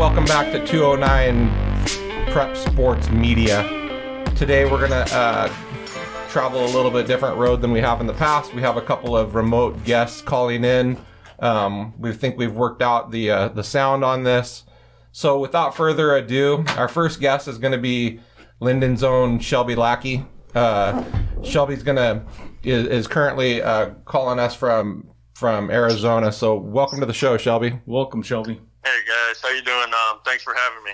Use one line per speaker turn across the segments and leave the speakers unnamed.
welcome back to 209 Prep Sports Media. Today we're going to travel a little bit different road than we have in the past. We have a couple of remote guests calling in. We think we've worked out the sound on this. So without further ado, our first guest is going to be Linden's own Shelby Lackey. Shelby's is currently calling us from Arizona. So welcome to the show, Shelby.
Welcome, Shelby.
Hey guys, how you doing? Thanks for having me.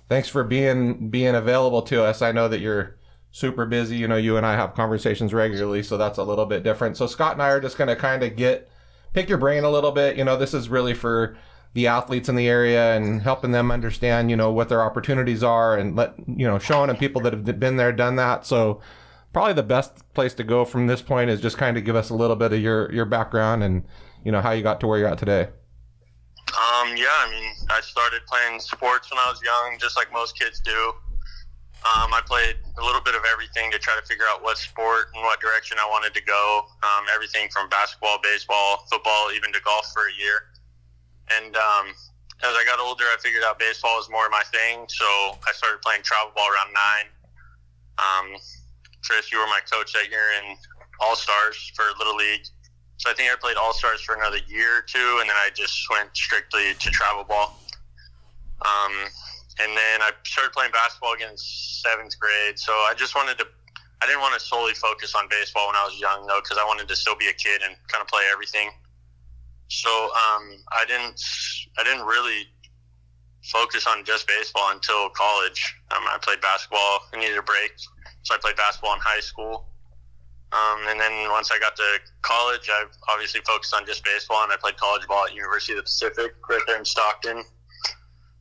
Thanks for being available to us. I know that you're super busy. You know, you and I have conversations regularly, so that's a little bit different. So Scott and I are just going to kind of pick your brain a little bit. You know, this is really for the athletes in the area and helping them understand, you know, what their opportunities are and showing them people that have been there, done that. So probably the best place to go from this point is just kind of give us a little bit of your background and, you know, how you got to where you're at today.
I started playing sports when I was young, just like most kids do. I played a little bit of everything to try to figure out what sport and what direction I wanted to go. Everything from basketball, baseball, football, even to golf for a year. And as I got older, I figured out baseball was more my thing, so I started playing travel ball around 9. Chris, you were my coach that year in All-Stars for Little League. So I think I played All-Stars for another year or two, and then I just went strictly to travel ball. And then I started playing basketball again in 7th grade. So I didn't want to solely focus on baseball when I was young, though, because I wanted to still be a kid and kind of play everything. So I didn't really focus on just baseball until college. I played basketball. I needed a break, so I played basketball in high school. And then once I got to college, I obviously focused on just baseball, and I played college ball at University of the Pacific right there in Stockton.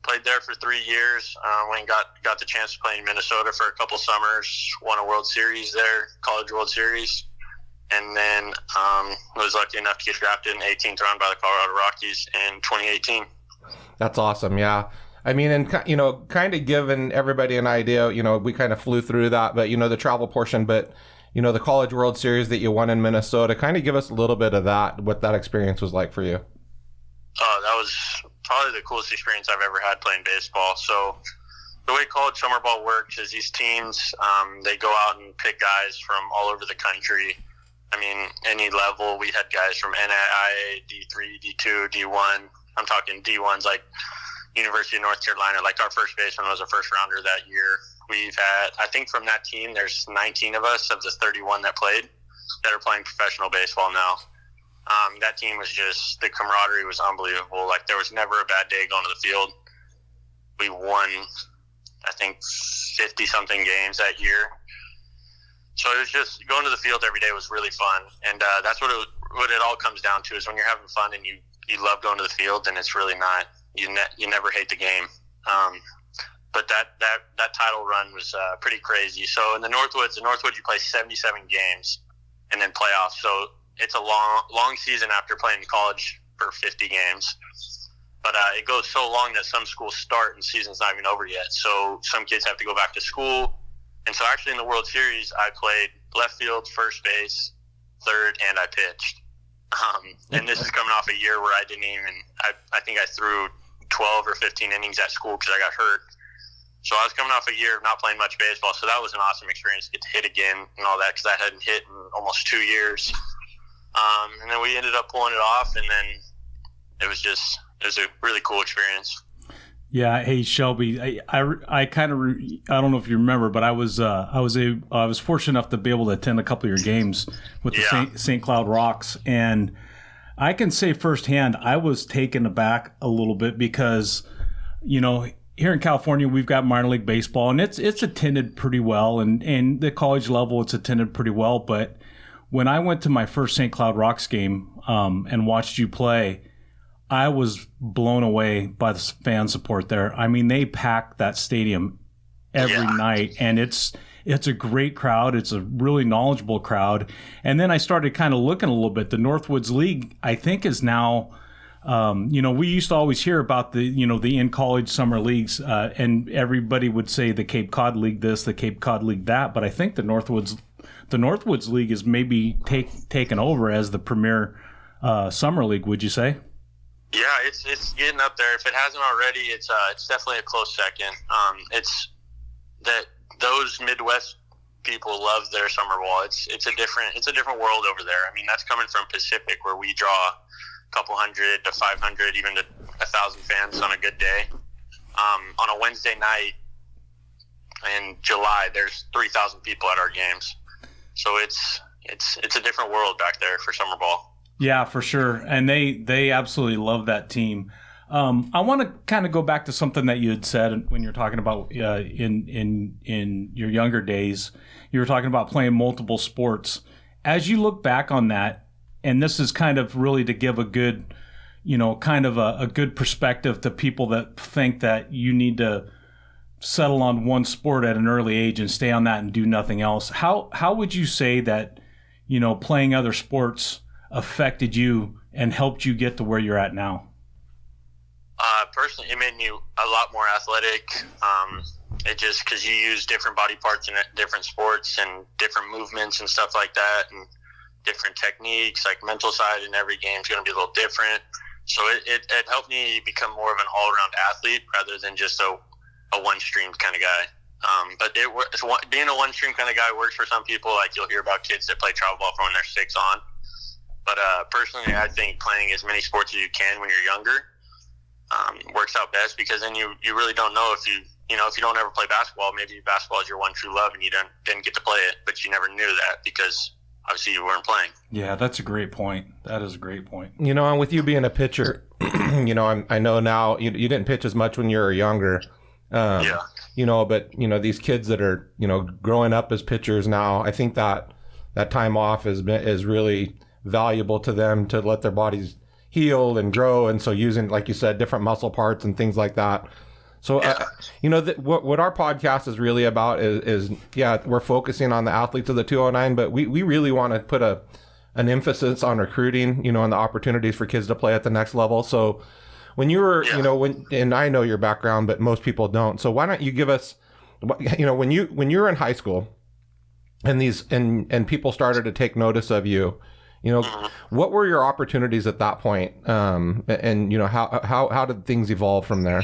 Played there for 3 years. Went and got the chance to play in Minnesota for a couple summers. Won a World Series there, College World Series. And then was lucky enough to get drafted in the 18th round by the Colorado Rockies in 2018.
That's awesome, yeah. I mean, and, you know, kind of giving everybody an idea, you know, we kind of flew through that, but, you know, the travel portion, but, you know, the College World Series that you won in Minnesota, kind of give us a little bit of that, what that experience was like for you.
Oh, that was probably the coolest experience I've ever had playing baseball. So the way college summer ball works is these teams, they go out and pick guys from all over the country. I mean, any level. We had guys from NAIA, D3, D2, D1. I'm talking D1s like University of North Carolina. Like our first baseman was a first rounder that year. We've had, I think from that team, there's 19 of us of the 31 that played that are playing professional baseball now. That team was just, the camaraderie was unbelievable. Like there was never a bad day going to the field. We won, I think, 50-something games that year. So it was just, going to the field every day was really fun. And that's what it all comes down to, is when you're having fun and you love going to the field, then it's really not, you never hate the game. But that title run was pretty crazy. So in the Northwoods, you play 77 games and then playoffs. So it's a long season after playing college for 50 games. But it goes so long that some schools start and the season's not even over yet. So some kids have to go back to school. And so actually in the World Series, I played left field, first base, third, and I pitched. And this is coming off a year where I think I threw 12 or 15 innings at school because I got hurt. So I was coming off a year of not playing much baseball. So that was an awesome experience to get to hit again and all that, because I hadn't hit in almost 2 years. And then we ended up pulling it off, and then it was a really cool experience.
Yeah. Hey, Shelby, I kind of, I don't know if you remember, but I was fortunate enough to be able to attend a couple of your games with the St. Cloud Rocks. And I can say firsthand, I was taken aback a little bit because, you know, here in California, we've got minor league baseball, and it's attended pretty well, and the college level, it's attended pretty well. But when I went to my first St. Cloud Rocks game and watched you play, I was blown away by the fan support there. I mean, they packed that stadium every night, and it's a great crowd. It's a really knowledgeable crowd. And then I started kind of looking a little bit. The Northwoods League, I think, is now, you know, we used to always hear about the in-college summer leagues, and everybody would say the Cape Cod League this, the Cape Cod League that. But I think the Northwoods League is maybe taken over as the premier summer league, would you say?
Yeah, it's getting up there. If it hasn't already, it's definitely a close second. It's that those Midwest people love their summer ball. It's a different world over there. I mean, that's coming from Pacific, where we draw a couple hundred to 500, even to 1,000 fans on a good day. On a Wednesday night in July, there's 3,000 people at our games. So it's a different world back there for summer ball.
Yeah, for sure. And they absolutely love that team. I want to kind of go back to something that you had said when you're talking about in your younger days. You were talking about playing multiple sports. As you look back on that, and this is kind of really to give a good, kind of a good perspective to people that think that you need to settle on one sport at an early age and stay on that and do nothing else. How would you say that, playing other sports affected you and helped you get to where you're at now?
Personally, it made me a lot more athletic. It just, because you use different body parts in different sports and different movements and stuff like that, and different techniques, like mental side in every game is going to be a little different. So it helped me become more of an all-around athlete rather than just a one-stream kind of guy. But being a one-stream kind of guy works for some people. Like, you'll hear about kids that play travel ball from when they're 6 on. But personally, I think playing as many sports as you can when you're younger works out best, because then you really don't know if you don't ever play basketball, maybe basketball is your one true love and you didn't get to play it, but you never knew that because obviously you weren't playing.
Yeah, that's a great point. That is a great point.
And with you being a pitcher, I know now you didn't pitch as much when you were younger.
Yeah.
But these kids that are, growing up as pitchers now, I think that time off is really valuable to them, to let their bodies heal and grow. And so using, like you said, different muscle parts and things like that. So, what our podcast is really about is we're focusing on the athletes of the 209, but we really want to put an emphasis on recruiting, and the opportunities for kids to play at the next level. So when you were, and I know your background, but most people don't. So why don't you give us, when you were in high school and and people started to take notice of you, what were your opportunities at that point? And how did things evolve from there?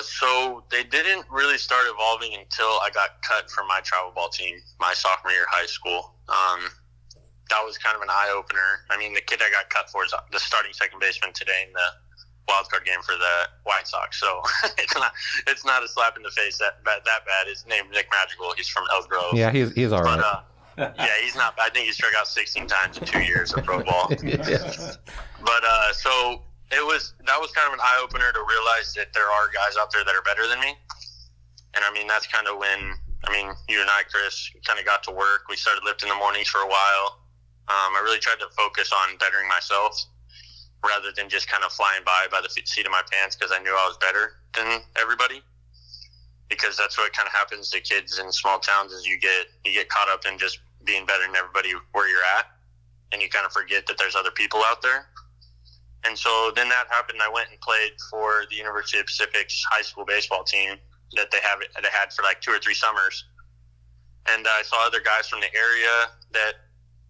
So they didn't really start evolving until I got cut from my travel ball team my sophomore year of high school. That was kind of an eye-opener. I mean, the kid I got cut for is the starting second baseman today in the wild card game for the White Sox. So it's not a slap in the face that bad. His name's Nick Magical. He's from Elk Grove.
Yeah, he's all right.
Yeah, he's not. I think he struck out 16 times in 2 years of pro ball. But so that was kind of an eye opener to realize that there are guys out there that are better than me. And I mean, that's kind of when you and I, Chris, kind of got to work. We started lifting in the mornings for a while. I really tried to focus on bettering myself rather than just kind of flying by the seat of my pants, because I knew I was better than everybody. Because that's what kind of happens to kids in small towns, is you get caught up in just being better than everybody where you're at, and you kind of forget that there's other people out there. And so then that happened. I went and played for the University of Pacific's high school baseball team that they had for like 2 or 3 summers. And I saw other guys from the area that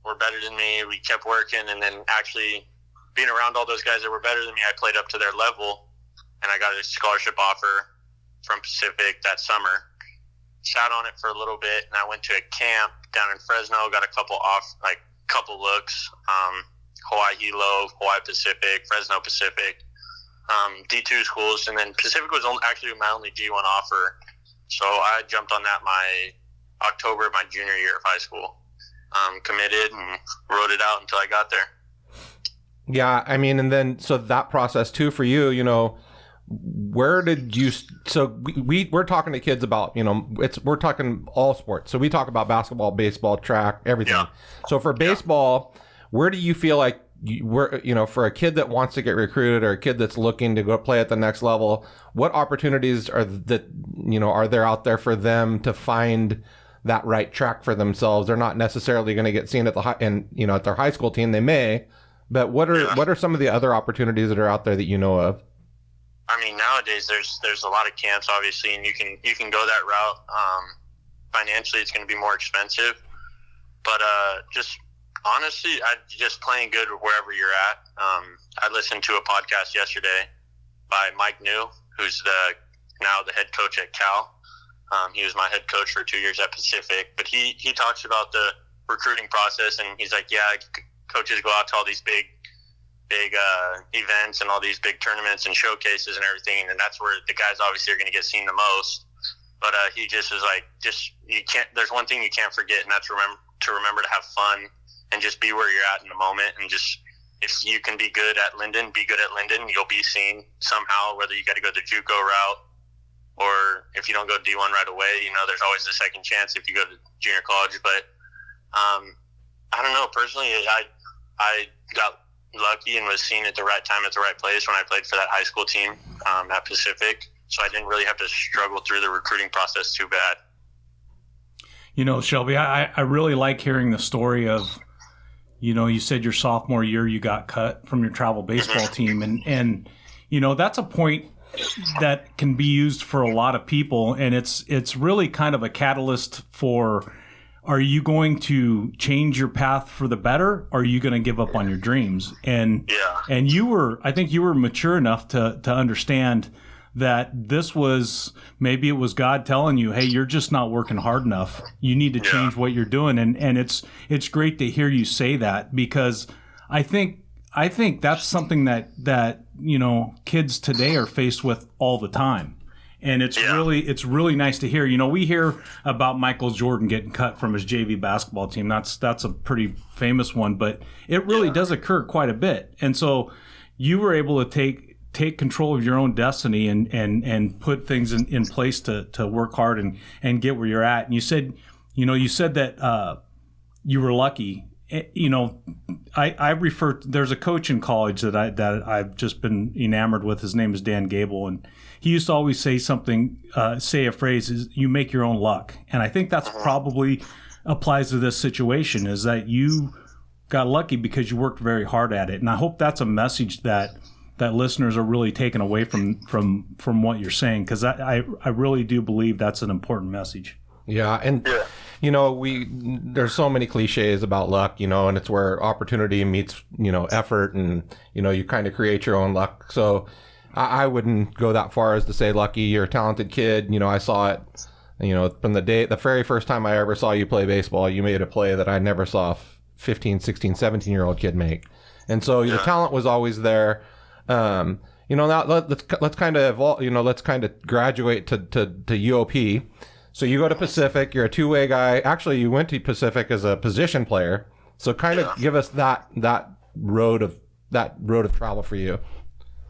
were better than me. We kept working, and then actually being around all those guys that were better than me, I played up to their level, and I got a scholarship offer from Pacific that summer. Sat on it for a little bit, and I went to a camp down in Fresno, got a couple looks, Hawaii Hilo, Hawaii Pacific, Fresno Pacific, D2 schools, and then Pacific was actually my only D1 offer. So I jumped on that my October of my junior year of high school, committed and wrote it out until I got there.
Yeah, I mean, and then so that process too for you, where did you? So we're talking to kids about, we're talking all sports. So we talk about basketball, baseball, track, everything. Yeah. So for baseball, where do you feel like for a kid that wants to get recruited, or a kid that's looking to go play at the next level, what opportunities are there out there for them to find that right track for themselves? They're not necessarily going to get seen at at their high school team. They may, but what are some of the other opportunities that are out there that you know of?
I mean, nowadays there's a lot of camps, obviously, and you can go that route. Financially, it's going to be more expensive, but just Honestly, I just playing good wherever you're at. I listened to a podcast yesterday by Mike New, who's now the head coach at Cal. He was my head coach for 2 years at Pacific, but he talks about the recruiting process, and he's like, yeah, coaches go out to all these big events and all these big tournaments and showcases and everything, and that's where the guys obviously are going to get seen the most. But he just is like, you can't. There's one thing you can't forget, and that's remember to have fun and just be where you're at in the moment, and just if you can be good at Linden, be good at Linden. You'll be seen somehow, whether you got to go the JUCO route or if you don't go D1 right away. There's always a second chance if you go to junior college. But I don't know. Personally, I got lucky and was seen at the right time at the right place when I played for that high school team at Pacific. So I didn't really have to struggle through the recruiting process too bad.
Shelby, I really like hearing the story of, you said your sophomore year you got cut from your travel baseball team. And that's a point that can be used for a lot of people. And it's really kind of a catalyst for, are you going to change your path for the better? Or are you going to give up on your dreams? And I think you were mature enough to understand that maybe it was God telling you, hey, you're just not working hard enough. You need to change what you're doing. And it's great to hear you say that, because I think that's something that kids today are faced with all the time. And it's really nice to hear. We hear about Michael Jordan getting cut from his JV basketball team. That's a pretty famous one, but it really does occur quite a bit. And so you were able to take control of your own destiny and put things in place to work hard and get where you're at. And you said that you were lucky. I there's a coach in college that I've just been enamored with. His name is Dan Gable, and he used to always say a phrase is, you make your own luck. And I think that's probably applies to this situation, is that you got lucky because you worked very hard at it. And I hope that's a message that listeners are really taking away from what you're saying, because I really do believe that's an important message.
Yeah, and there's so many cliches about luck, and it's where opportunity meets effort, and you kind of create your own luck. So I wouldn't go that far as to say lucky. You're a talented kid. I saw it, from the very first time I ever saw you play baseball. You made a play that I never saw a 15, 16, 17-year-old kid make, and so the talent was always there. Now let's kind of evolve, let's kind of graduate to UOP. So you go to Pacific, you're a two-way guy. Actually, you went to Pacific as a position player. So kind of give us that road of travel for you.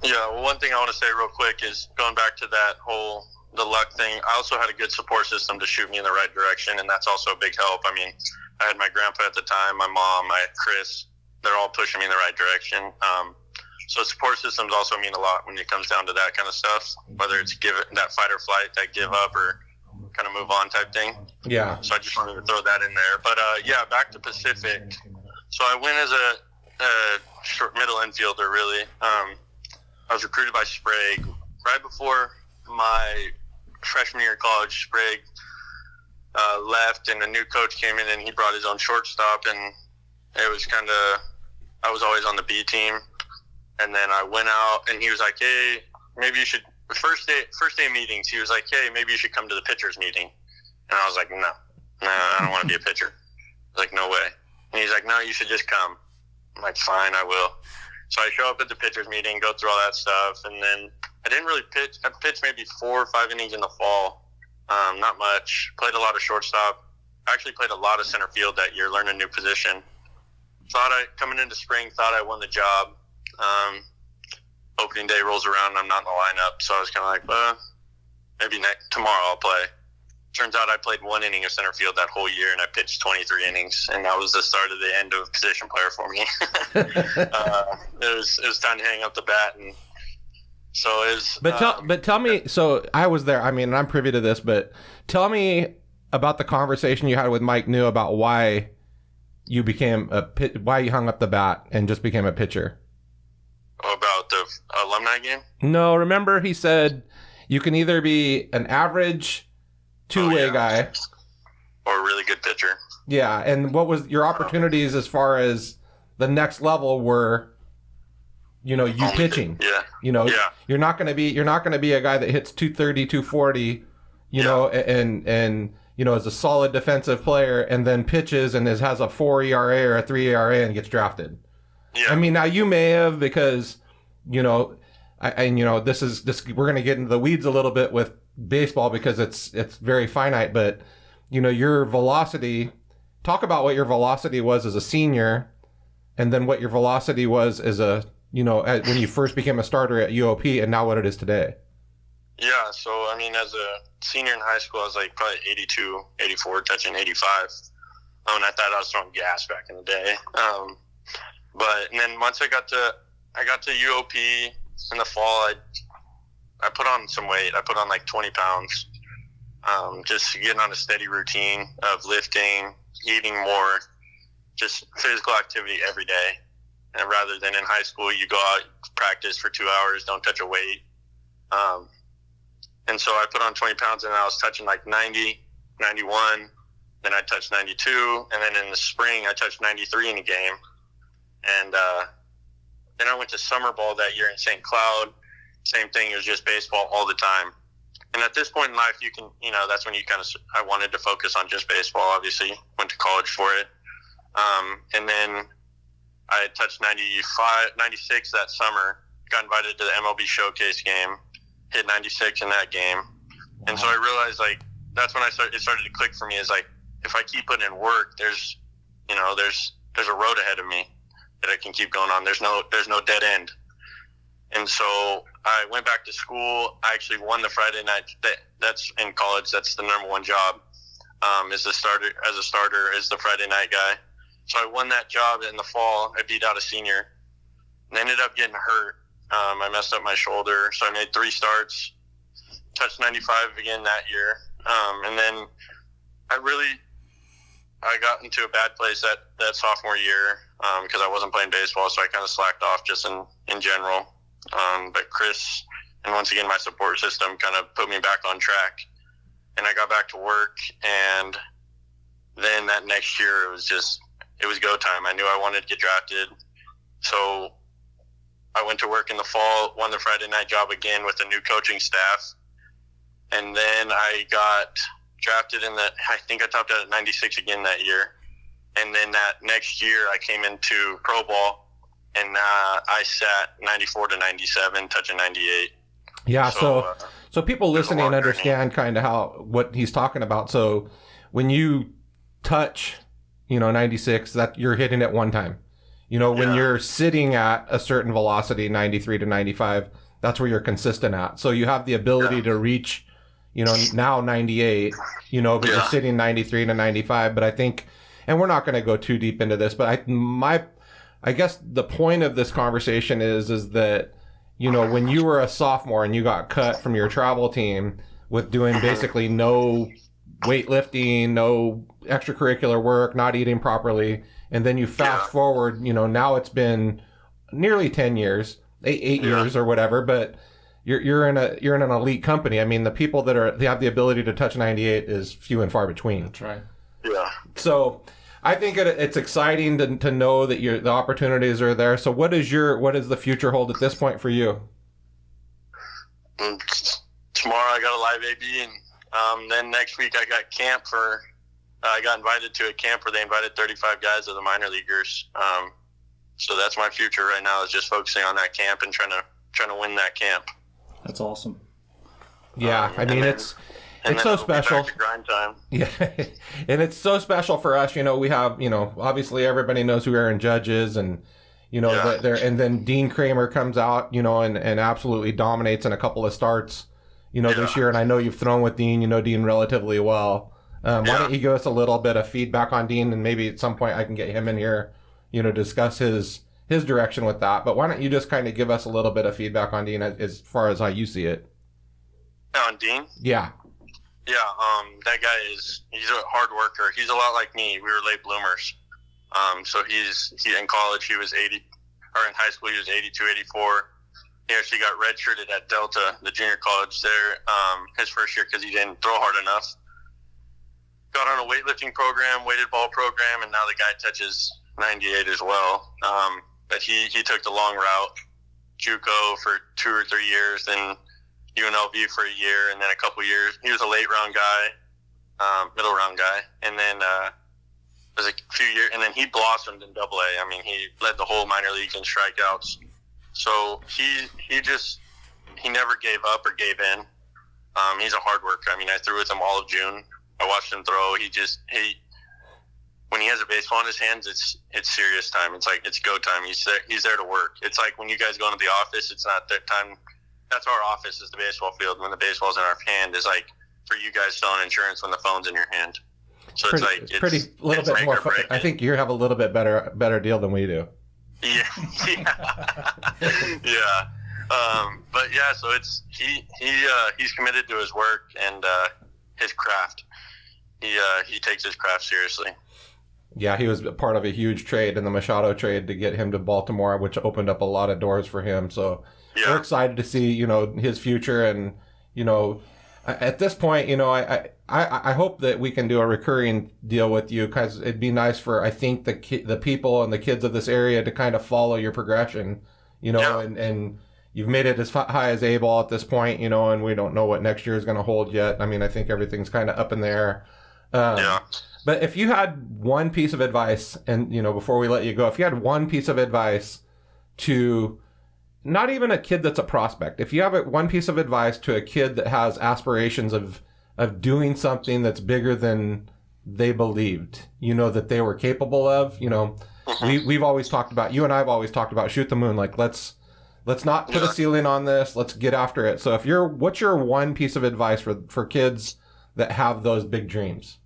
Yeah, well, one thing I want to say real quick is going back to the luck thing. I also had a good support system to shoot me in the right direction, and that's also a big help. I mean, I had my grandpa at the time, my mom, I had Chris. They're all pushing me in the right direction. So support systems also mean a lot when it comes down to that kind of stuff, whether it's give it that fight or flight, that give up or kind of move on type thing. Yeah. So I just wanted to throw that in there. But back to Pacific. So I went as a short middle infielder, really. I was recruited by Sprague right before my freshman year of college. Sprague left, and a new coach came in, and he brought his own shortstop, and it was I was always on the B team. And then I went out, and he was like, hey, maybe you should – first day meetings, he was like, hey, maybe you should come to the pitcher's meeting. And I was like, no, I don't want to be a pitcher. I was like, no way. And he's like, no, you should just come. I'm like, fine, I will. So I show up at the pitcher's meeting, go through all that stuff, and then I didn't really pitch. I pitched maybe 4 or 5 innings in the fall. Not much. Played a lot of shortstop. Actually played a lot of center field that year, learned a new position. Coming into spring, thought I won the job. Opening day rolls around and I'm not in the lineup, so I was kind of like, maybe tomorrow I'll play. Turns out I played 1 inning of center field that whole year, and I pitched 23 innings, and that was the start of the end of position player for me. It was time to hang up the bat, and so it was.
But tell me, so I was there. I mean, I'm privy to this, but tell me about the conversation you had with Mike New about why you why you hung up the bat and just became a pitcher.
About the alumni game?
No, remember he said you can either be an average two-way guy
or a really good pitcher.
Yeah, and what was your opportunities as far as the next level were? You pitching.
Yeah.
You're not going to be a guy that hits 230, 240, and is a solid defensive player and then pitches and has a 4 ERA or a 3 ERA and gets drafted.
Yeah.
I mean, now you may have because, this we're going to get into the weeds a little bit with baseball because it's very finite, but your velocity, talk about what your velocity was as a senior and then what your velocity was as a when you first became a starter at UOP and now what it is today.
Yeah, so, I mean, as a senior in high school, I was like probably 82, 84, touching 85. I thought I was throwing gas back in the day. And then once I got to UOP in the fall, I put on some weight. I put on like 20 pounds, just getting on a steady routine of lifting, eating more, just physical activity every day. And rather than in high school, you go out, practice for 2 hours, don't touch a weight. And so I put on 20 pounds and I was touching like 90, 91. Then I touched 92. And then in the spring, I touched 93 in a game. And then I went to summer ball that year in St. Cloud. Same thing. It was just baseball all the time. And at this point in life, you can, that's when I wanted to focus on just baseball, obviously. Went to college for it. And then I had touched 95, 96 that summer. Got invited to the MLB showcase game. Hit 96 in that game. And so I realized, like, that's when it started to click for me is, like, if I keep putting in work, there's a road ahead of me that I can keep going on. There's no dead end. And so I went back to school. I actually won the Friday night. That's in college. That's the number one job, as a starter, as the Friday night guy. So I won that job in the fall. I beat out a senior and ended up getting hurt. I messed up my shoulder. So I made 3 starts, touched 95 again that year. And then I got into a bad place that sophomore year, because I wasn't playing baseball. So I kind of slacked off just in general. But Chris, and once again, my support system kind of put me back on track, and I got back to work. And then that next year, it was go time. I knew I wanted to get drafted. So I went to work in the fall, won the Friday night job again with a new coaching staff. And then I got drafted I think I topped out at 96 again that year. And then that next year I came into pro ball, and I sat 94 to 97, touching 98. Yeah.
So people listening understand kind of what he's talking about. So when you touch, 96, that you're hitting it one time. When you're sitting at a certain velocity, 93 to 95, that's where you're consistent at. So you have the ability to reach, now 98, but you're sitting 93 to 95. But I think, and we're not going to go too deep into this, but I guess the point of this conversation is that, when you were a sophomore and you got cut from your travel team with doing basically no weightlifting, no extracurricular work, not eating properly, and then you fast forward, now it's been nearly 10 years, eight years or whatever, but you're in an elite company. I mean, the people they have the ability to touch 98 is few and far between.
That's right.
Yeah.
So I think it's exciting to know that the opportunities are there. So what does the future hold at this point for you?
Tomorrow I got a live AB, and then next week I got camp I got invited to a camp where they invited 35 guys of the minor leaguers. So that's my future right now, is just focusing on that camp and trying to win that camp.
That's awesome.
Yeah, I mean, it's so special.
Grind time.
Yeah, and it's so special for us. We have, obviously everybody knows who Aaron Judge is, and and then Dean Kramer comes out, and absolutely dominates in a couple of starts, this year. And I know you've thrown with Dean. You know Dean relatively well. Why don't you give us a little bit of feedback on Dean, and maybe at some point I can get him in here, discuss his direction with that. But why don't you just kind of give us a little bit of feedback on Dean as far as how you see it?
On Dean?
Yeah.
Yeah, that guy he's a hard worker. He's a lot like me. We were late bloomers. So he in college, he was 80, or in high school, he was 82, 84. He actually got redshirted at Delta, the junior college there, his first year, because he didn't throw hard enough. got on a weightlifting program, weighted ball program, and now the guy touches 98 as well. But he took the long route, JUCO for 2 or 3 years, then UNLV for a year, and then a couple years. He was a late round guy, middle round guy, and then it was a few years, and then he blossomed in AA. I mean, he led the whole minor leagues in strikeouts. So he never gave up or gave in. He's a hard worker. I mean, I threw with him all of June. I watched him throw. When he has a baseball in his hands, it's serious time. It's like it's go time. He's there to work. It's like when you guys go into the office, it's not that time. That's our office, is the baseball field. When the baseball's in our hand, is like for you guys selling insurance when the phone's in your hand. So it's
little bit more fun. I think you have a little bit better deal than we do.
Yeah. Yeah. But yeah, so he's committed to his work and his craft. He takes his craft seriously.
Yeah, he was part of a huge trade in the Machado trade to get him to Baltimore, which opened up a lot of doors for him. So yeah. We're excited to see, his future. And, at this point, I hope that we can do a recurring deal with you, because it'd be nice for, I think, the people and the kids of this area to kind of follow your progression,
Yeah.
and you've made it as high as A-ball at this point, and we don't know what next year is going to hold yet. I mean, I think everything's kind of up in the air.
Yeah.
But if you had one piece of advice, and, before we let you go, if you had one piece of advice to not even a kid that's a prospect, if you have one piece of advice to a kid that has aspirations of doing something that's bigger than they believed, that they were capable of, we've always talked about, you and I've always talked about shoot the moon. Like, let's not put a ceiling on this. Let's get after it. So what's your one piece of advice for kids that have those big dreams?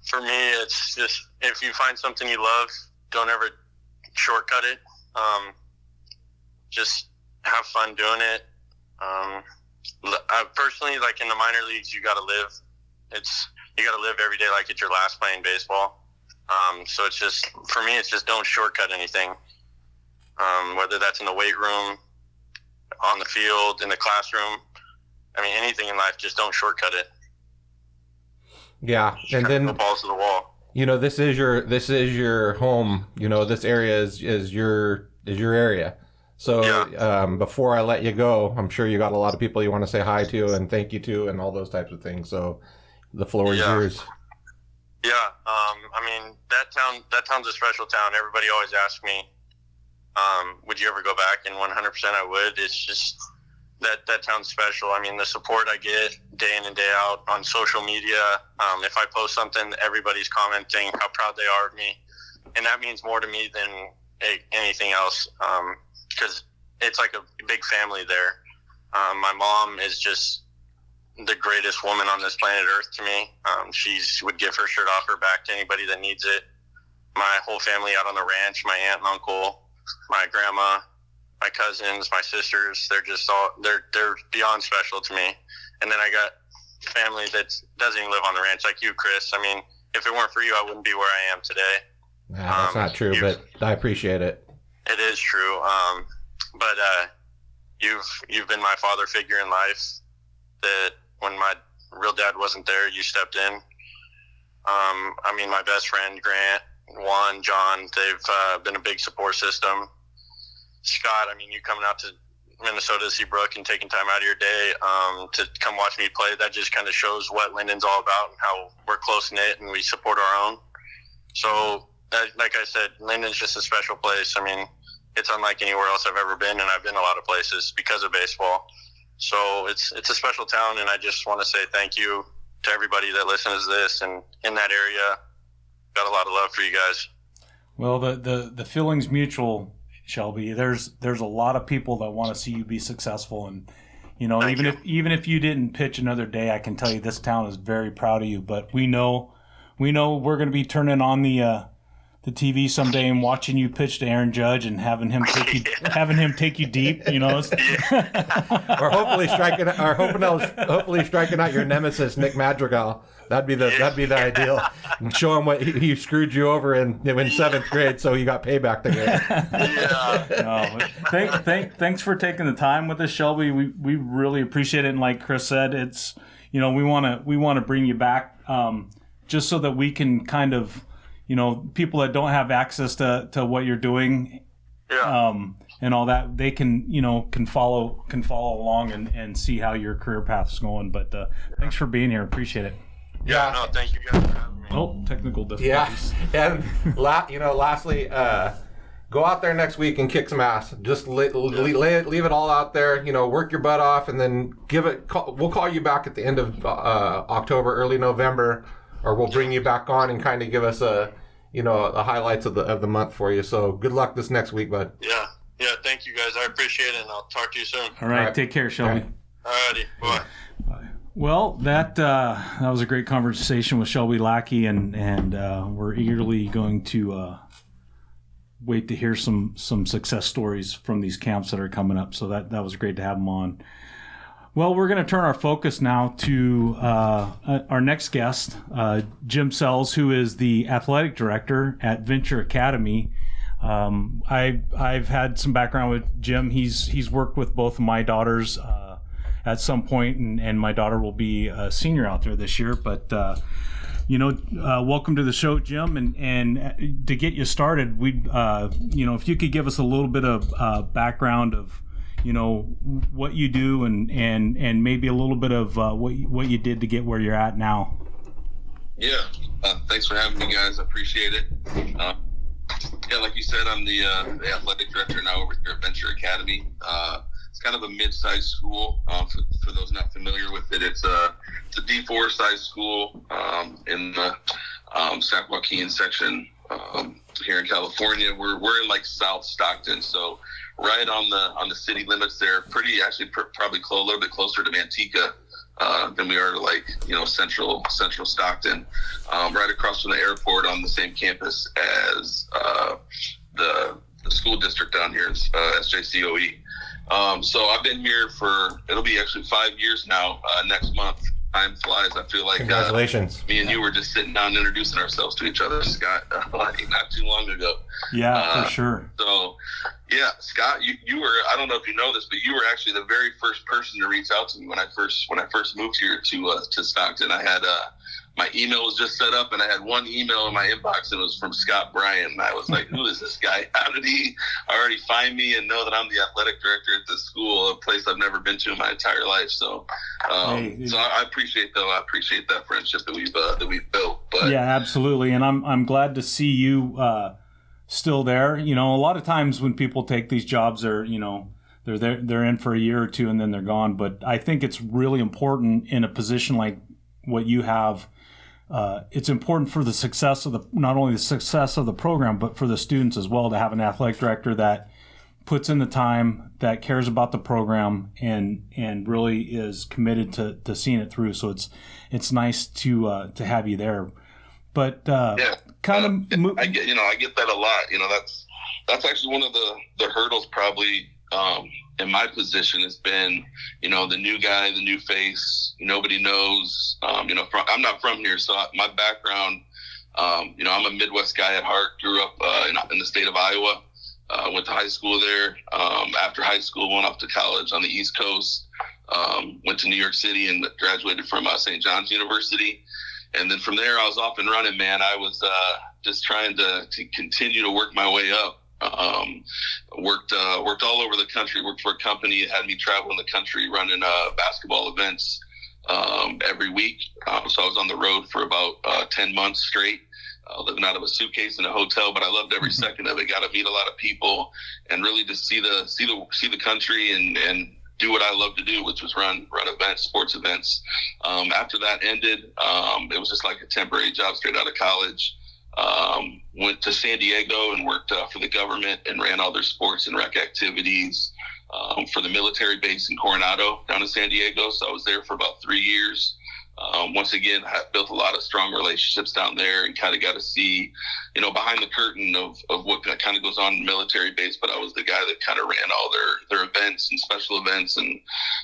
For me, it's just, if you find something you love, don't ever shortcut it. Just have fun doing it. Personally, like in the minor leagues, you got to live. You got to live every day like it's your last playing baseball. So it's just, for me, it's just don't shortcut anything. Whether that's in the weight room, on the field, in the classroom. I mean, anything in life, just don't shortcut it.
Yeah, and then
the balls to the wall.
This is your home. This area is your area. So
yeah.
Before I let you go, I'm sure you got a lot of people you want to say hi to and thank you to and all those types of things. So the floor is yours.
Yeah. I mean, that town's a special town. Everybody always asks me, would you ever go back? And 100% I would. It's just that town's special. I mean, the support I get day in and day out on social media. If I post something, everybody's commenting how proud they are of me. And that means more to me than anything else. Because it's like a big family there. My mom is just the greatest woman on this planet Earth to me. She would give her shirt off her back to anybody that needs it. My whole family out on the ranch, my aunt and uncle, my grandma, my cousins, my sisters, they're beyond special to me. And then I got family that doesn't even live on the ranch, like you, Chris. I mean, if it weren't for you, I wouldn't be where I am today.
That's not true, but I appreciate it.
It is true. But you've been my father figure in life, that when my real dad wasn't there, you stepped in. I mean, my best friend, Grant, Juan, John, they've been a big support system. Scott, I mean, you coming out to Minnesota to see Brooke and taking time out of your day to come watch me play, that just kind of shows what Linden's all about and how we're close-knit and we support our own. So, like I said, Linden's just a special place. I mean, it's unlike anywhere else I've ever been, and I've been a lot of places because of baseball. So it's a special town, and I just want to say thank you to everybody that listens to this, and in that area, got a lot of love for you guys.
Well, the feeling's mutual, Shelby. There's a lot of people that want to see you be successful, and even if you didn't pitch another day, I can tell you this town is very proud of you. But we know we're going to be turning on the TV someday and watching you pitch to Aaron Judge and having him take you deep,
or hopefully striking out your nemesis Nick Madrigal. That'd be the ideal. And show him what he screwed you over in 7th grade, so you got payback to get.
Thanks for taking the time with us, Shelby. We really appreciate it. And like Chris said, we want to bring you back just so that we can kind of, people that don't have access to what you're doing, and all that, they can follow along and see how your career path's going. But thanks for being here. Appreciate it.
Yeah, no, thank you guys for having me.
Oh, technical difficulties.
Yeah, and lastly, go out there next week and kick some ass. Just leave it all out there. Work your butt off, and then we'll call you back at the end of October, early November, or we'll bring you back on and kind of give us the highlights of the month for you. So good luck this next week, bud.
Yeah, thank you guys. I appreciate it, and I'll talk to you soon.
All right. Take care, Shelby.
All righty, bye.
Well, that was a great conversation with Shelby Lackey, and we're eagerly going to wait to hear some success stories from these camps that are coming up. So that was great to have him on. Well, we're going to turn our focus now to our next guest, Jim Sells, who is the athletic director at Venture Academy. I've had some background with Jim. He's worked with both of my daughters at some point, and my daughter will be a senior out there this year. But welcome to the show, Jim. And to get you started, if you could give us a little bit of background of what you do and maybe a little bit of what you did to get where you're at now.
Yeah, thanks for having me, guys. I appreciate it. Like you said, I'm the athletic director now over here at Venture Academy. It's kind of a mid-sized school. For those not familiar with it, it's a D4 size school in the San Joaquin section here in California. We're in South Stockton, so right on the city limits there. Probably a little bit closer to Manteca than we are to central Stockton. Right across from the airport on the same campus as the school district down here, SJCOE. So I've been here it'll be actually 5 years now, next month. Time flies. I feel like
congratulations.
Me and you were just sitting down introducing ourselves to each other, Scott, not too long ago.
Yeah, for sure.
So, yeah, Scott, you were, I don't know if you know this, but you were actually the very first person to reach out to me when I first moved here to Stockton. I had my email was just set up, and I had one email in my inbox, and it was from Scott Bryan. And I was like, who is this guy? How did he already find me and know that I'm the athletic director at this school, a place I've never been to in my entire life? So, so I appreciate that friendship that we've built. But
yeah, absolutely. And I'm glad to see you still there. A lot of times when people take these jobs, they're in for a year or two and then they're gone. But I think it's really important in a position like what you have. It's important for the success of not only the success of the program, but for the students as well, to have an athletic director that puts in the time, that cares about the program, and really is committed to seeing it through. So it's nice to have you there. But I get that a lot. That's actually one of the hurdles probably in my position has been, the new guy, the new face. Nobody knows. I'm not from here, so my background, I'm a Midwest guy at heart. Grew up in the state of Iowa. Went to high school there. After high school, went off to college on the East Coast. Went to New York City and graduated from St. John's University. And then from there, I was off and running, man. I was just trying to continue to work my way up. Worked all over the country. Worked for a company that had me traveling the country running basketball events every week. So I was on the road for about 10 months straight, living out of a suitcase in a hotel. But I loved every second of it. Got to meet a lot of people and really just see the country and do what I love to do, which was run events, sports events. After that ended, it was just like a temporary job straight out of college. Went to San Diego and worked for the government and ran all their sports and rec activities for the military base in Coronado down in San Diego. So I was there for about 3 years. Once again, I built a lot of strong relationships down there and kind of got to see, behind the curtain of what kind of goes on in the military base. But I was the guy that kind of ran all their events and special events and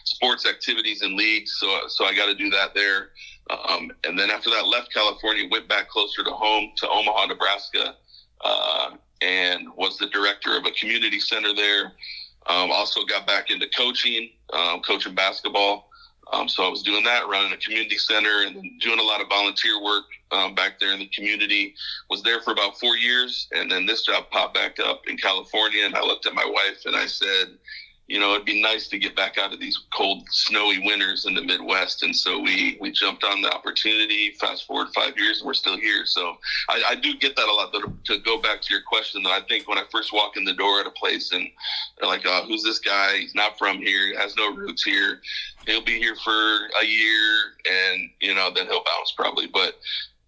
sports activities and leagues. So I got to do that there. And then after that, left California, went back closer to home to Omaha, Nebraska, and was the director of a community center there. Also got back into coaching basketball.
So I was doing that, running a community center and doing a lot of volunteer work back there in the community. Was there for about 4 years, and then this job popped back up in California, and I looked at my wife and I said, it'd be nice to get back out of these cold, snowy winters in the Midwest. And so we jumped on the opportunity. Fast forward 5 years, and we're still here. So I do get that a lot. To go back to your question, though, I think when I first walk in the door at a place and they're like, who's this guy? He's not from here. Has no roots here. He'll be here for a year, and, then he'll bounce probably. But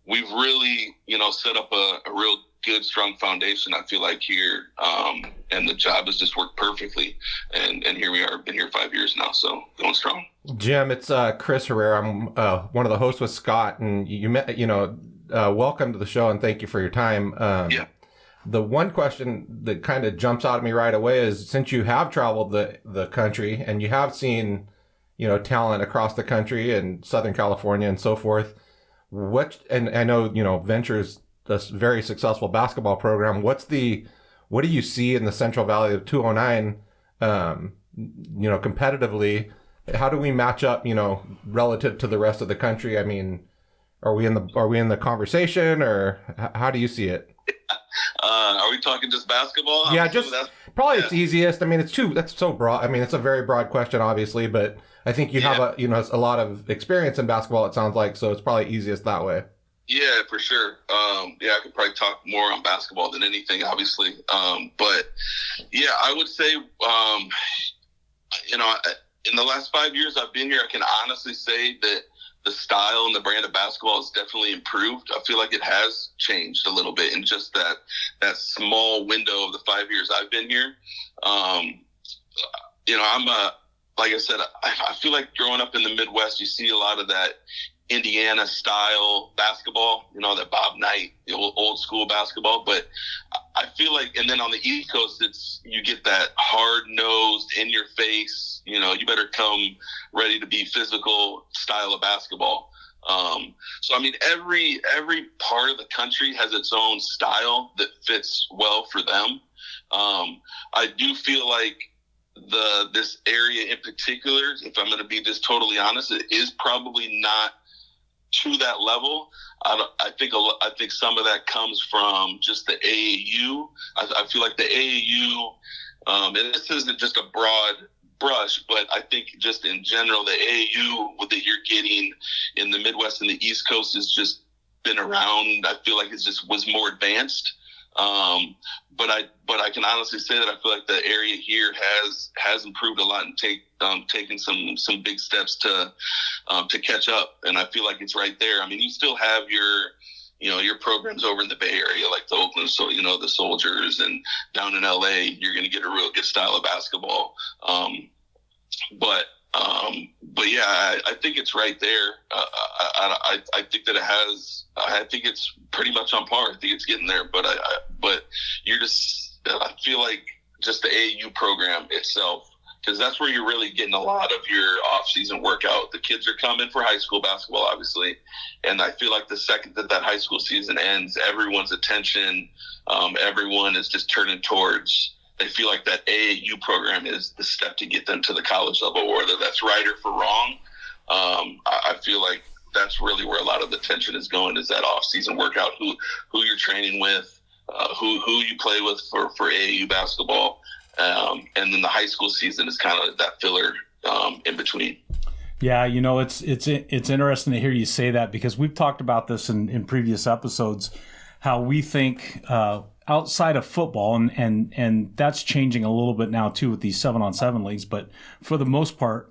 we've really, set up a real good, strong foundation, I feel like, here. And the job has just worked perfectly. And here we are, been here 5 years now, so going strong.
Jim, it's Chris Herrera. I'm one of the hosts with Scott, and you met, welcome to the show, and thank you for your time.
Yeah.
The one question that kind of jumps out at me right away is, since you have traveled the country and you have seen, talent across the country and Southern California and so forth, and I know, Venture's a very successful basketball program. What do you see in the Central Valley of 209, competitively? How do we match up, relative to the rest of the country? I mean, are we in the conversation, or how do you see it?
Are we talking just basketball?
Yeah, it's easiest. I mean, that's so broad. I mean, it's a very broad question, obviously, but I think you have a lot of experience in basketball, it sounds like, so it's probably easiest that way.
Yeah, for sure. I could probably talk more on basketball than anything, obviously. But yeah, I would say, in the last 5 years I've been here, I can honestly say that the style and the brand of basketball has definitely improved. I feel like it has changed a little bit in just that small window of the 5 years I've been here. Like I said, I feel like growing up in the Midwest, you see a lot of that Indiana style basketball, that Bob Knight, the old school basketball. But I feel like, and then on the East Coast, you get that hard nosed, in your face, you better come ready to be physical style of basketball. So I mean, every part of the country has its own style that fits well for them. I do feel like this area in particular, if I'm going to be just totally honest, it is probably not to that level. I think some of that comes from just the AAU. I feel like the AAU, and this isn't just a broad brush, but I think just in general, the AAU that you're getting in the Midwest and the East Coast has just been around. I feel like it just was more advanced. But I can honestly say that I feel like the area here has improved a lot and taken some big steps to catch up. And I feel like it's right there. I mean, you still have your programs over in the Bay Area, like the Oakland, the Soldiers, and down in LA, you're going to get a real good style of basketball. But yeah, I think it's right there. I think that it has. I think it's pretty much on par. I think it's getting there. But I feel like just the AAU program itself, because that's where you're really getting a lot of your off-season workout. The kids are coming for high school basketball, obviously, and I feel like the second that high school season ends, everyone's attention, everyone is just turning towards. They feel like that AAU program is the step to get them to the college level, whether that's right or for wrong. I feel like that's really where a lot of the tension is going, is that off-season workout, who you're training with, who you play with for AAU basketball. And then the high school season is kind of that filler in between.
Yeah, it's interesting to hear you say that, because we've talked about this in previous episodes, how we think outside of football, and that's changing a little bit now too with these 7-on-7 leagues. But for the most part,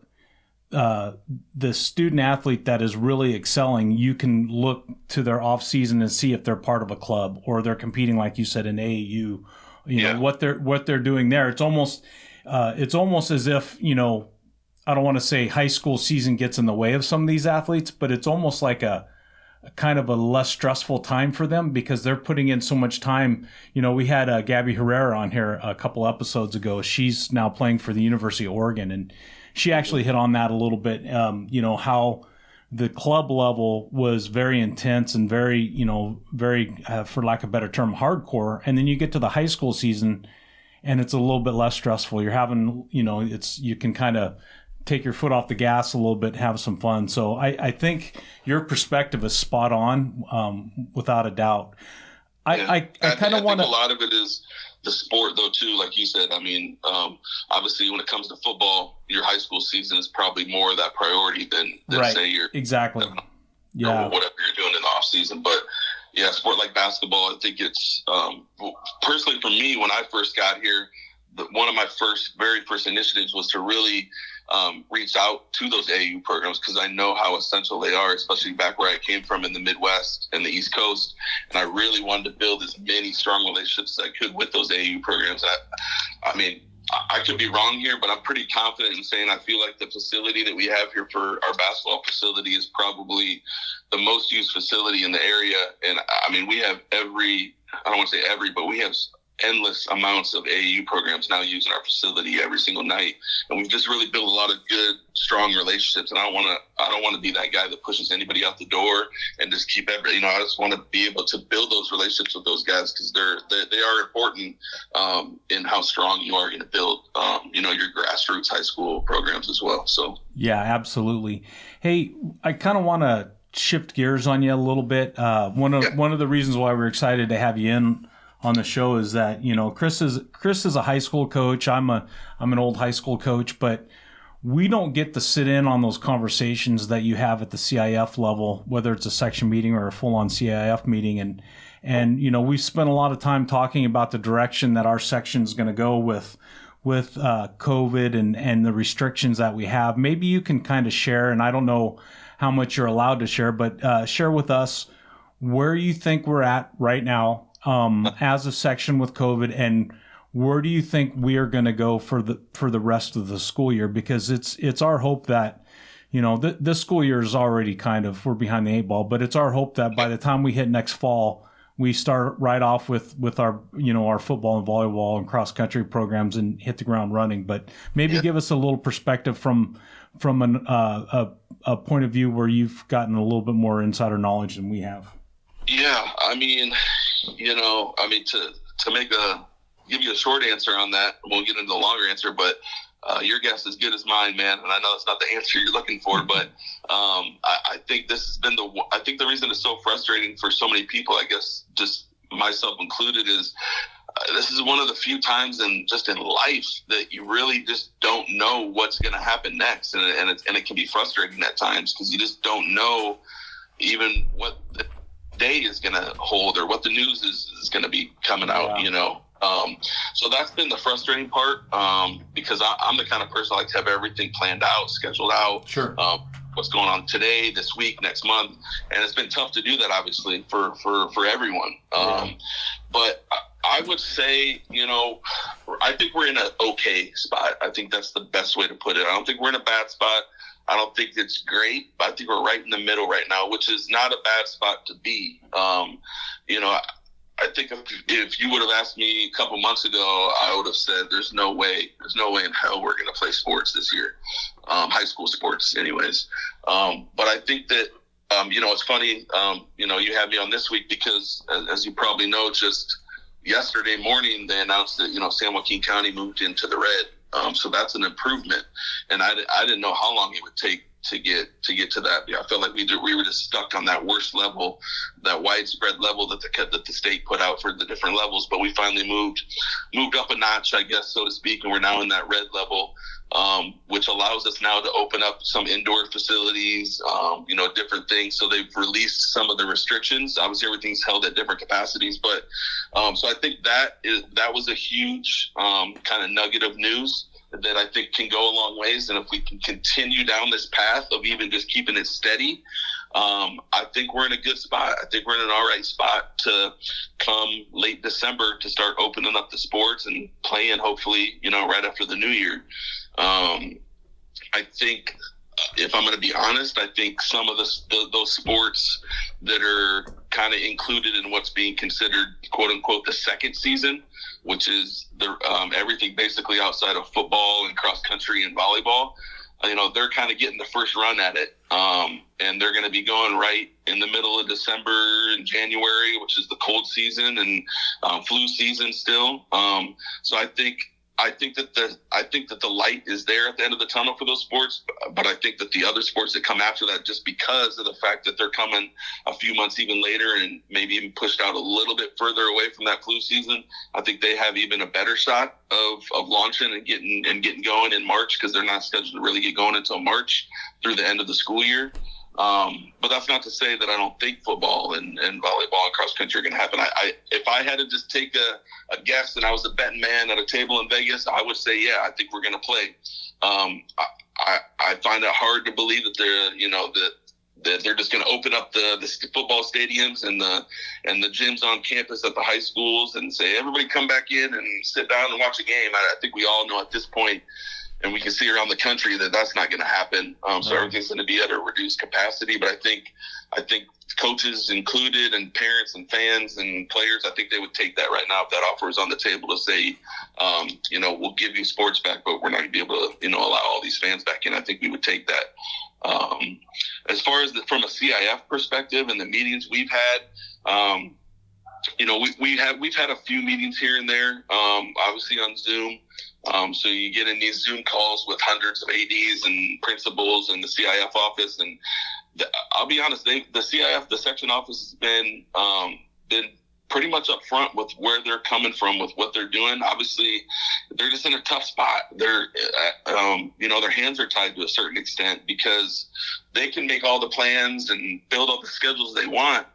the student athlete that is really excelling, you can look to their off season and see if they're part of a club or they're competing, like you said, in AAU. You know what they're doing there. It's almost as if, I don't want to say high school season gets in the way of some of these athletes, but it's almost like a kind of a less stressful time for them, because they're putting in so much time. We had Gabby Herrera on here a couple episodes ago. She's now playing for the University of Oregon, and she actually hit on that a little bit. How the club level was very intense and very, for lack of a better term, hardcore. And then you get to the high school season and it's a little bit less stressful. You're having, you can kind of take your foot off the gas a little bit, have some fun. So I think your perspective is spot on, without a doubt. I kind of want to.
A lot of it is the sport, though, too. Like you said, I mean, obviously, when it comes to football, your high school season is probably more of that priority than
right.
say your
exactly.
Or whatever you're doing in the off season. But yeah, sport like basketball, I think it's personally for me when I first got here, one of my very first initiatives was to really reach out to those AAU programs because I know how essential they are, especially back where I came from in the Midwest and the East Coast. And I really wanted to build as many strong relationships as I could with those AAU programs. I mean, I could be wrong here, but I'm pretty confident in saying I feel like the facility that we have here for our basketball facility is probably the most used facility in the area. And I mean, we have I don't want to say every, but we have endless amounts of AAU programs now using our facility every single night. And we've just really built a lot of good, strong relationships. And I don't want to be that guy that pushes anybody out the door and just keep I just want to be able to build those relationships with those guys because they are important in how strong you are going to build, your grassroots high school programs as well. So
yeah, absolutely. Hey, I kind of want to shift gears on you a little bit. One of the reasons why we're excited to have you in on the show is that, Chris is a high school coach. I'm an old high school coach, but we don't get to sit in on those conversations that you have at the CIF level, whether it's a section meeting or a full-on CIF meeting. And we've spent a lot of time talking about the direction that our section is going to go with COVID and the restrictions that we have. Maybe you can kind of share, and I don't know how much you're allowed to share, but share with us where you think we're at right now as a section with COVID, and where do you think we are going to go for the rest of the school year? Because it's our hope that, this school year is already we're behind the 8 ball, but it's our hope that by the time we hit next fall, we start right off with our, our football and volleyball and cross country programs and hit the ground running. But maybe give us a little perspective from a point of view where you've gotten a little bit more insider knowledge than we have.
Yeah, I mean, to give you a short answer on that, we'll get into the longer answer, but your guess is good as mine, man. And I know it's not the answer you're looking for, but I think this has been the reason it's so frustrating for so many people, I guess just myself included, is this is one of the few times in life that you really just don't know what's going to happen next. And it can be frustrating at times because you just don't know even what the day is going to hold or what the news is going to be coming out, So that's been the frustrating part because I'm the kind of person I like to have everything planned out, scheduled out.
Sure.
What's going on today, this week, next month. And it's been tough to do that, obviously, for everyone. But I would say, I think we're in an okay spot. I think that's the best way to put it. I don't think we're in a bad spot. I don't think it's great, but I think we're right in the middle right now, which is not a bad spot to be. I think if you would have asked me a couple months ago, I would have said there's no way in hell we're going to play sports this year, high school sports anyways. But I think that, it's funny, you had me on this week because, as you probably know, just yesterday morning they announced that, San Joaquin County moved into the red. So that's an improvement. And I didn't know how long it would take to get to that. I felt like we were just stuck on that worst level, that widespread level that the state put out for the different levels. But we finally moved up a notch, I guess, so to speak, and we're now in that red level, which allows us now to open up some indoor facilities, different things. So they've released some of the restrictions. Obviously, everything's held at different capacities, but so I think that was a huge kind of nugget of news that I think can go a long ways. And if we can continue down this path of even just keeping it steady, I think we're in a good spot. I think we're in an all right spot to come late December to start opening up the sports and playing, hopefully, right after the new year. I think, if I'm going to be honest, I think some of those sports that are kind of included in what's being considered, quote unquote, the second season, which is everything basically outside of football and cross country and volleyball, they're kind of getting the first run at it. And they're going to be going right in the middle of December and January, which is the cold season and flu season still. So I think I think that the light is there at the end of the tunnel for those sports, but I think that the other sports that come after that, just because of the fact that they're coming a few months even later and maybe even pushed out a little bit further away from that flu season, I think they have even a better shot of launching and getting going in March, because they're not scheduled to really get going until March through the end of the school year. But that's not to say that I don't think football and volleyball and cross country are going to happen. If I had to just take a guess and I was a betting man at a table in Vegas, I would say, yeah, I think we're going to play. I find it hard to believe that they're just going to open up the football stadiums and the gyms on campus at the high schools and say, everybody come back in and sit down and watch a game. I think we all know at this point, and we can see around the country, that that's not going to happen. So everything's going to be at a reduced capacity. But I think coaches included, and parents and fans and players, I think they would take that right now if that offer is on the table to say, we'll give you sports back, but we're not going to be able to, allow all these fans back in. I think we would take that. As far as from a CIF perspective and the meetings we've had, we've had a few meetings here and there, obviously on Zoom. So you get in these Zoom calls with hundreds of ADs and principals in the CIF office, and I'll be honest, the CIF, the section office, has been pretty much upfront with where they're coming from with what they're doing. Obviously, they're just in a tough spot. They're, their hands are tied to a certain extent, because they can make all the plans and build all the schedules they want.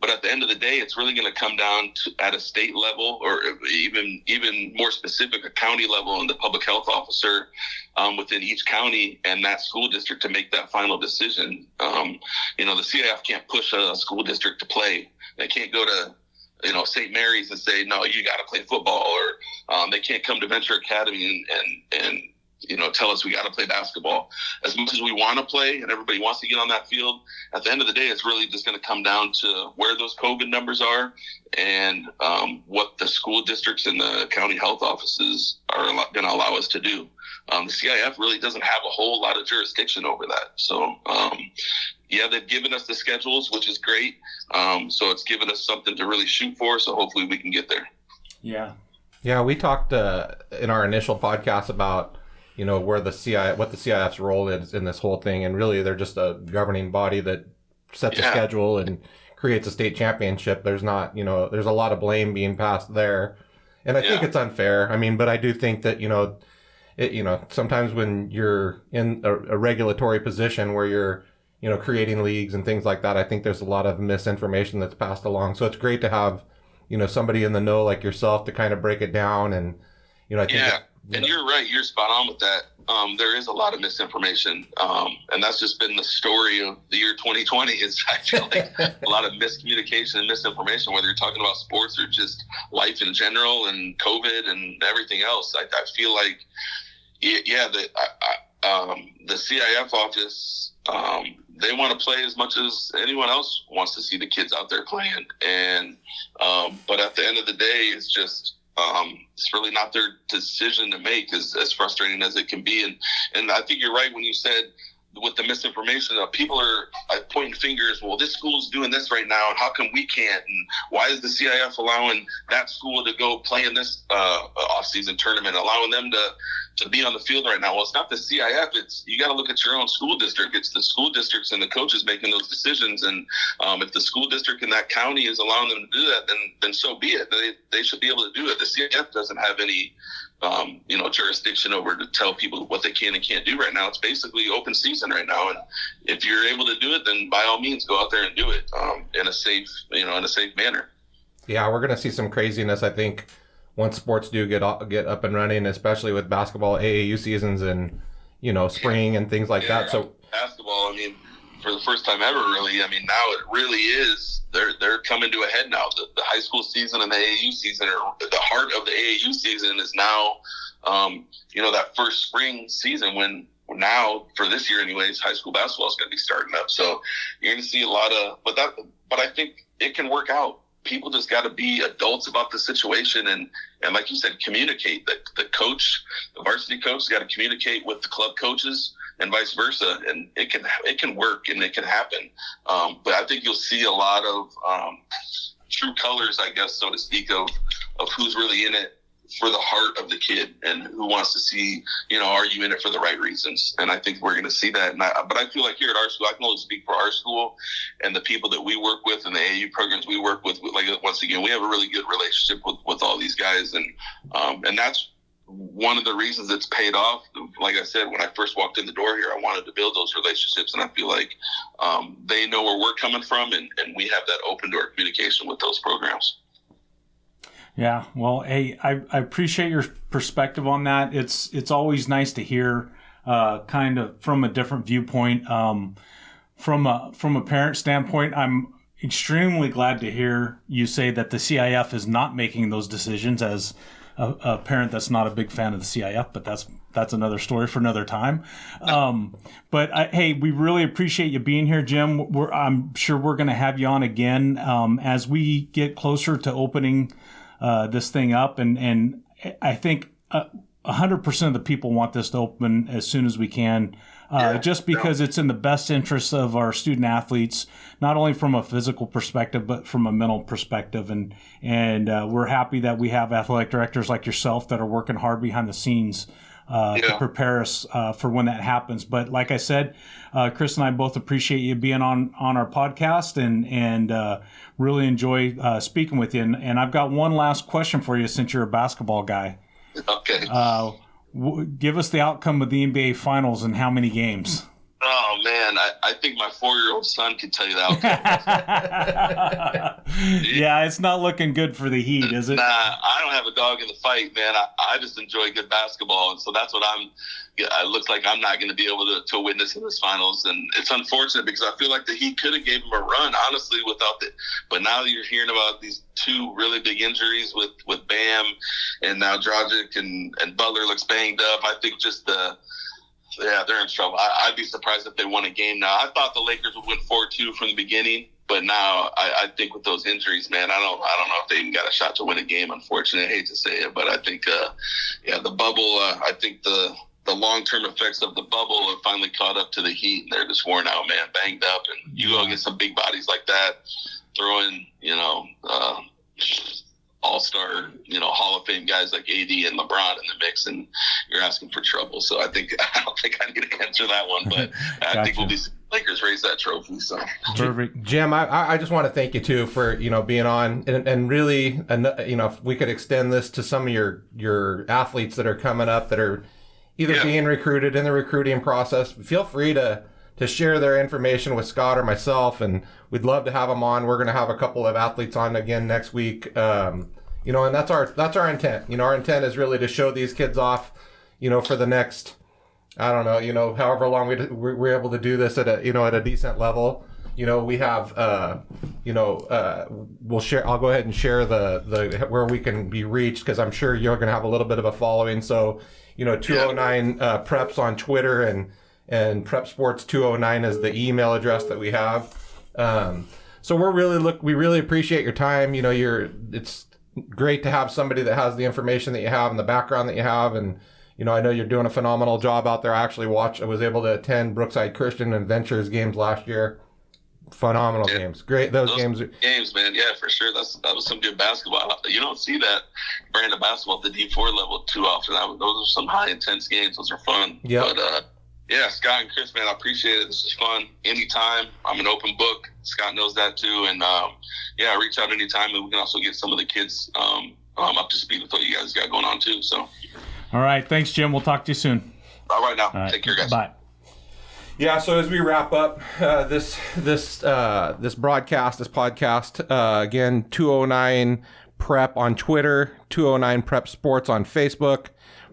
But at the end of the day, it's really going to come down to, at a state level, or even more specific, a county level, and the public health officer within each county and that school district to make that final decision. The CIF can't push a school district to play. They can't go to St. Mary's and say, no, you got to play football, or they can't come to Venture Academy and tell us we got to play basketball. As much as we want to play and everybody wants to get on that field, at the end of the day, it's really just going to come down to where those COVID numbers are and what the school districts and the county health offices are going to allow us to do. The CIF really doesn't have a whole lot of jurisdiction over that. So, they've given us the schedules, which is great. So it's given us something to really shoot for. So hopefully we can get there.
Yeah.
Yeah, we talked in our initial podcast about what the CIF's role is in this whole thing, and really they're just a governing body that sets a schedule and creates a state championship. There's not, there's a lot of blame being passed there, and I think it's unfair. I mean, but I do think that sometimes when you're in a regulatory position where you're creating leagues and things like that, I think there's a lot of misinformation that's passed along. So it's great to have somebody in the know like yourself to kind of break it down, and I think
and you're right. You're spot on with that. There is a lot of misinformation, and that's just been the story of the year 2020. Is I feel like a lot of miscommunication and misinformation, whether you're talking about sports or just life in general and COVID and everything else. I feel like, the CIF office, they want to play as much as anyone else wants to see the kids out there playing, and but at the end of the day, it's just. It's really not their decision to make, as frustrating as it can be. And I think you're right when you said with the misinformation, people are pointing fingers. Well, this school's doing this right now, and how come we can't? And why is the CIF allowing that school to go play in this off-season tournament, allowing them to be on the field right now? Well, it's not the CIF. You got to look at your own school district. It's the school districts and the coaches making those decisions. And if the school district in that county is allowing them to do that, then so be it. They should be able to do it. The CIF doesn't have any jurisdiction over to tell people what they can and can't do right now. It's basically open season right now, and if you're able to do it, then by all means go out there and do it in a safe manner. Yeah,
we're going to see some craziness, I think, once sports do get up and running, especially with basketball AAU seasons and spring and things like that. So
basketball, for the first time ever, really. Now it really is. They're coming to a head now. The high school season and the AAU season, or the heart of the AAU season, is now, that first spring season when now, for this year anyways, high school basketball is going to be starting up. So you're going to see a lot of, but I think it can work out. People just got to be adults about the situation and like you said, communicate. The coach, the varsity coach, got to communicate with the club coaches and vice versa, and it can work and it can happen. But I think you'll see a lot of true colors, I guess, so to speak, of who's really in it for the heart of the kid and who wants to see, are you in it for the right reasons? And I think we're going to see that. But I feel like here at our school, I can only speak for our school and the people that we work with and the AAU programs we work with. Like, once again, we have a really good relationship with all these guys. And that's one of the reasons it's paid off. Like I said, when I first walked in the door here, I wanted to build those relationships. And I feel like they know where we're coming from, and we have that open door communication with those programs.
Yeah, well, hey, I appreciate your perspective on that. It's always nice to hear kind of from a different viewpoint. From a parent standpoint, I'm extremely glad to hear you say that the CIF is not making those decisions. As a parent that's not a big fan of the CIF, but that's another story for another time. Hey, we really appreciate you being here, Jim. I'm sure we're going to have you on again as we get closer to opening this thing up, and I think 100% of the people want this to open as soon as we can, just because it's in the best interest of our student athletes, not only from a physical perspective but from a mental perspective. And we're happy that we have athletic directors like yourself that are working hard behind the scenes to prepare us for when that happens. But like I said, Chris and I both appreciate you being on our podcast and really enjoy speaking with you. And I've got one last question for you, since you're a basketball guy.
Okay.
Give us the outcome of the NBA Finals and how many games.
Oh, man, I think my 4-year-old son could tell you that.
Yeah, it's not looking good for the Heat, is it?
Nah, I don't have a dog in the fight, man. I just enjoy good basketball, and so that's what it looks like I'm not going to be able to witness in this finals, and it's unfortunate because I feel like the Heat could have gave him a run, honestly, without it. But now you're hearing about these two really big injuries with Bam, and now Dragic and Butler looks banged up. I think they're in trouble. I'd be surprised if they won a game now. I thought the Lakers would win 4-2 from the beginning, but now I think with those injuries, man, I don't know if they even got a shot to win a game, unfortunately. I hate to say it, but I think, the bubble, I think the long-term effects of the bubble have finally caught up to the Heat, and they're just worn out, man, banged up. And you go against some big bodies like that, throwing, all-star, Hall of Fame guys like AD and LeBron in the mix, and you're asking for trouble. So I don't think I need to answer that one, but I think we'll be Lakers raise that trophy. So
perfect,
Jim. I just want to thank you too for being on, and really, if we could extend this to some of your athletes that are coming up that are either being recruited in the recruiting process. Feel free to share their information with Scott or myself, and we'd love to have them on. We're going to have a couple of athletes on again next week. And that's our intent. Our intent is really to show these kids off, for the next, I don't know, however long we're able to do this at a decent level. We have, we'll share. I'll go ahead and share the where we can be reached, because I'm sure you're going to have a little bit of a following. So, 209 Preps on Twitter, and Prep Sports 209 is the email address that we have. So we really appreciate your time. It's great to have somebody that has the information that you have and the background that you have. And, I know you're doing a phenomenal job out there. I was able to attend Brookside Christian and Ventures games last year. Phenomenal games. Great. Those games,
man. Yeah, for sure. That was some good basketball. You don't see that brand of basketball at the D4 level too often. Those are some high intense games. Those are fun.
Yeah.
But, Scott and Chris, man, I appreciate it. This is fun. Anytime. I'm an open book. Scott knows that too. And, reach out anytime, and we can also get some of the kids up to speed with what you guys got going on too. So.
All right. Thanks, Jim. We'll talk to you soon.
All right now.
All right.
Take care, guys.
Bye.
Yeah, so as we wrap up this podcast, again, 209 Prep on Twitter, 209 Prep Sports on Facebook,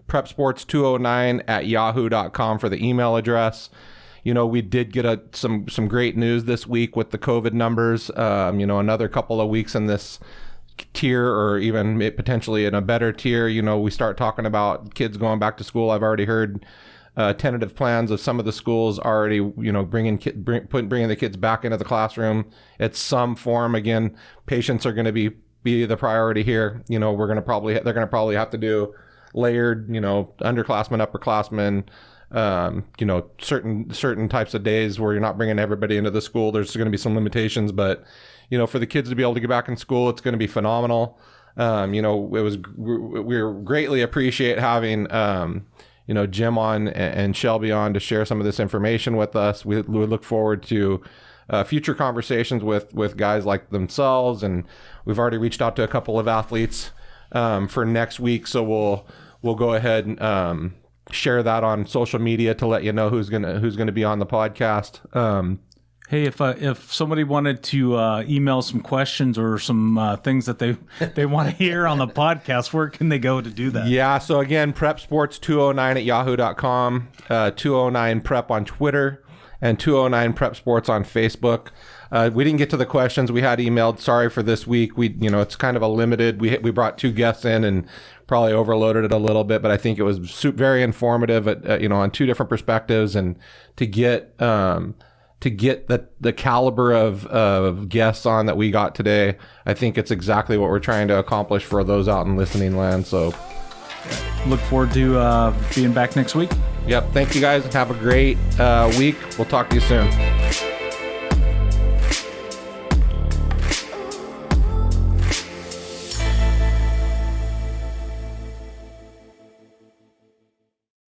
prepsports209@yahoo.com for the email address. We did get some great news this week with the COVID numbers. Another couple of weeks in this tier, or even potentially in a better tier, we start talking about kids going back to school. I've already heard tentative plans of some of the schools already, bringing the kids back into the classroom at some form. Again, patients are going to be the priority here. They're going to probably have to do layered, underclassmen, upperclassmen, certain types of days where you're not bringing everybody into the school. There's going to be some limitations, but for the kids to be able to get back in school, it's going to be phenomenal. We greatly appreciate having Jim on and Shelby on to share some of this information with us. We look forward to future conversations with guys like themselves, and we've already reached out to a couple of athletes for next week, so we'll go ahead and share that on social media to let you know who's gonna be on the podcast.
Hey, if somebody wanted to email some questions or some things that they want to hear on the podcast, where can they go to do that?
Yeah, so again, prepsports209@yahoo.com, 209prep on Twitter, and 209prepsports on Facebook. We didn't get to the questions we had emailed. Sorry for this week. It's kind of a limited. We brought 2 guests in and probably overloaded it a little bit, but I think it was very informative on 2 different perspectives, and to get the caliber of guests on that we got today, I think it's exactly what we're trying to accomplish for those out in listening land. So
look forward to being back next week.
Yep. Thank you guys. Have a great week. We'll talk to you soon.